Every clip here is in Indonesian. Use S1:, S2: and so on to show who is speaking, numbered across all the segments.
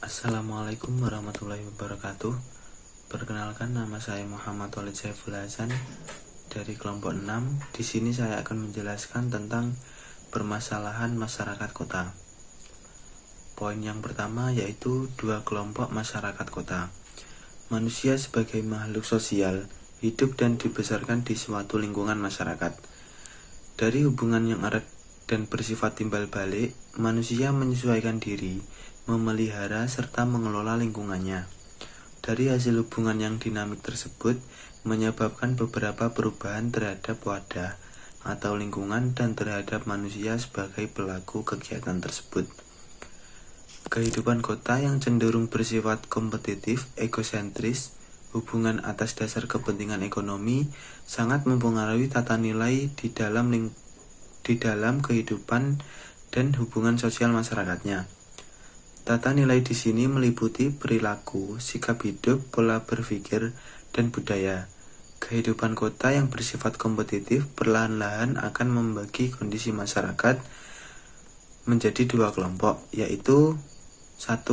S1: Assalamualaikum warahmatullahi wabarakatuh. Perkenalkan, nama saya Muhammad Walid Saiful Hasan dari kelompok 6. Di sini saya akan menjelaskan tentang permasalahan masyarakat kota. Poin yang pertama yaitu dua kelompok masyarakat kota. Manusia sebagai makhluk sosial hidup dan dibesarkan di suatu lingkungan masyarakat. Dari hubungan yang erat dan bersifat timbal balik, manusia menyesuaikan diri, memelihara serta mengelola lingkungannya. Dari hasil hubungan yang dinamik tersebut menyebabkan beberapa perubahan terhadap wadah atau lingkungan dan terhadap manusia sebagai pelaku kegiatan tersebut. Kehidupan kota yang cenderung bersifat kompetitif, egosentris, hubungan atas dasar kepentingan ekonomi sangat mempengaruhi tata nilai di dalam kehidupan dan hubungan sosial masyarakatnya. Tata nilai di sini meliputi perilaku, sikap hidup, pola berpikir, dan budaya. Kehidupan kota yang bersifat kompetitif perlahan-lahan akan membagi kondisi masyarakat menjadi dua kelompok, yaitu 1.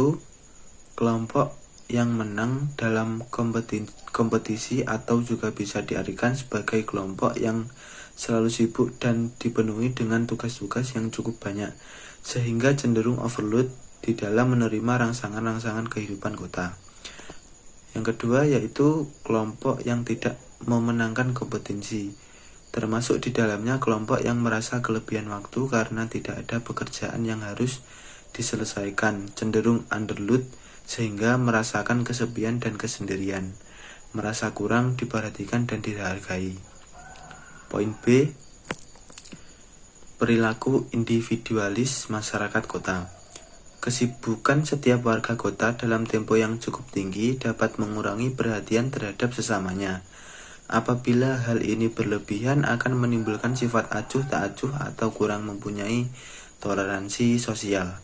S1: Kelompok yang menang dalam kompetisi atau juga bisa diartikan sebagai kelompok yang selalu sibuk dan dipenuhi dengan tugas-tugas yang cukup banyak, sehingga cenderung overload di dalam menerima rangsangan-rangsangan kehidupan kota. Yang kedua yaitu kelompok yang tidak memenangkan kompetisi, termasuk di dalamnya kelompok yang merasa kelebihan waktu karena tidak ada pekerjaan yang harus diselesaikan, cenderung underload sehingga merasakan kesepian dan kesendirian, merasa kurang diperhatikan dan dihargai. Poin B, perilaku individualis masyarakat kota. Kesibukan setiap warga kota dalam tempo yang cukup tinggi dapat mengurangi perhatian terhadap sesamanya. Apabila hal ini berlebihan akan menimbulkan sifat acuh tak acuh atau kurang mempunyai toleransi sosial.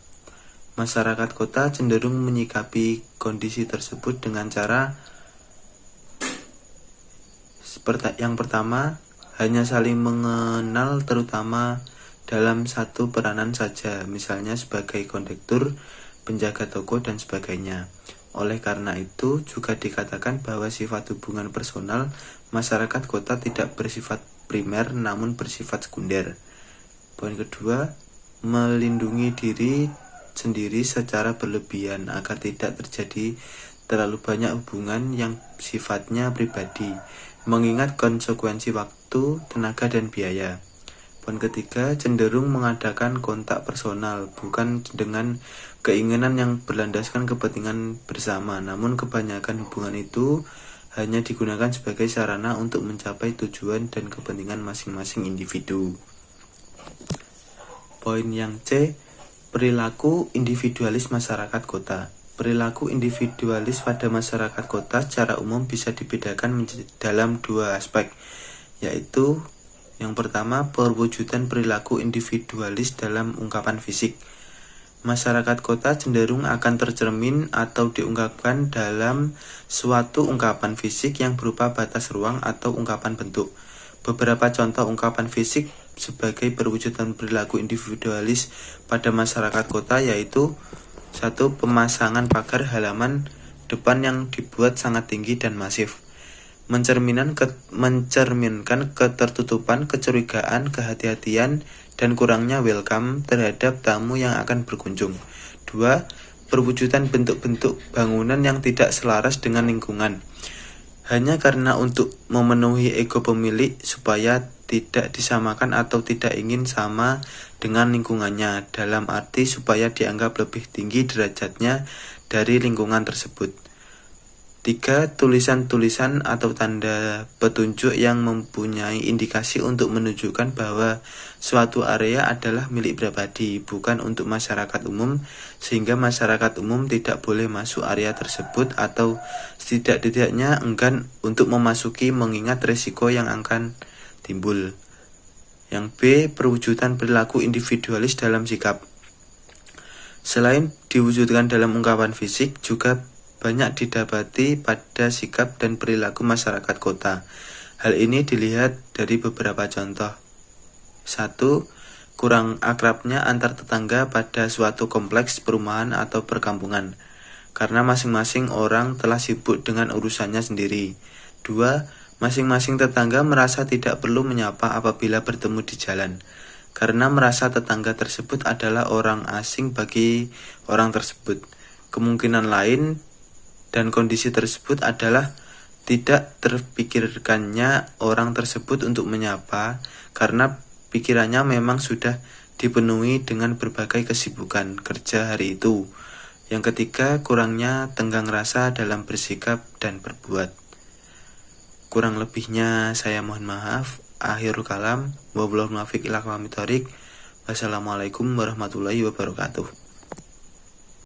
S1: Masyarakat kota cenderung menyikapi kondisi tersebut dengan cara yang pertama, hanya saling mengenal terutama dalam satu peranan saja, misalnya sebagai kondektur, penjaga toko, dan sebagainya. Oleh karena itu, juga dikatakan bahwa sifat hubungan personal masyarakat kota tidak bersifat primer namun bersifat sekunder. Poin kedua, melindungi diri sendiri secara berlebihan agar tidak terjadi terlalu banyak hubungan yang sifatnya pribadi, mengingat konsekuensi waktu, tenaga, dan biaya. Poin ketiga, cenderung mengadakan kontak personal, bukan dengan keinginan yang berlandaskan kepentingan bersama, namun kebanyakan hubungan itu hanya digunakan sebagai sarana untuk mencapai tujuan dan kepentingan masing-masing individu. Poin yang C, perilaku individualis masyarakat kota. Perilaku individualis pada masyarakat kota secara umum bisa dibedakan dalam dua aspek, yaitu yang pertama, perwujudan perilaku individualis dalam ungkapan fisik. Masyarakat kota cenderung akan tercermin atau diungkapkan dalam suatu ungkapan fisik yang berupa batas ruang atau ungkapan bentuk. Beberapa contoh ungkapan fisik sebagai perwujudan perilaku individualis pada masyarakat kota yaitu 1. Pemasangan pagar halaman depan yang dibuat sangat tinggi dan masif, mencerminkan ketertutupan, kecurigaan, kehati-hatian, dan kurangnya welcome terhadap tamu yang akan berkunjung. 2. Perwujudan bentuk-bentuk bangunan yang tidak selaras dengan lingkungan, hanya karena untuk memenuhi ego pemilik supaya tidak disamakan atau tidak ingin sama dengan lingkungannya, dalam arti supaya dianggap lebih tinggi derajatnya dari lingkungan tersebut. 3. Tulisan-tulisan atau tanda petunjuk yang mempunyai indikasi untuk menunjukkan bahwa suatu area adalah milik pribadi, bukan untuk masyarakat umum, sehingga masyarakat umum tidak boleh masuk area tersebut atau setidak-tidaknya enggan untuk memasuki mengingat risiko yang akan timbul. Yang B, perwujudan perilaku individualis dalam sikap. Selain diwujudkan dalam ungkapan fisik, juga banyak didapati pada sikap dan perilaku masyarakat kota. Hal ini dilihat dari beberapa contoh. 1. Kurang akrabnya antar tetangga pada suatu kompleks perumahan atau perkampungan. karena masing-masing orang telah sibuk dengan urusannya sendiri. 2. Masing-masing tetangga merasa tidak perlu menyapa apabila bertemu di jalan, karena merasa tetangga tersebut adalah orang asing bagi orang tersebut. Kemungkinan lain dan kondisi tersebut adalah tidak terpikirkannya orang tersebut untuk menyapa, karena pikirannya memang sudah dipenuhi dengan berbagai kesibukan kerja hari itu. Yang ketiga, kurangnya tenggang rasa dalam bersikap dan berbuat. Kurang lebihnya saya mohon maaf. Akhirul kalam, wabillahi taufiq wal hidayah. Wassalamualaikum warahmatullahi wabarakatuh.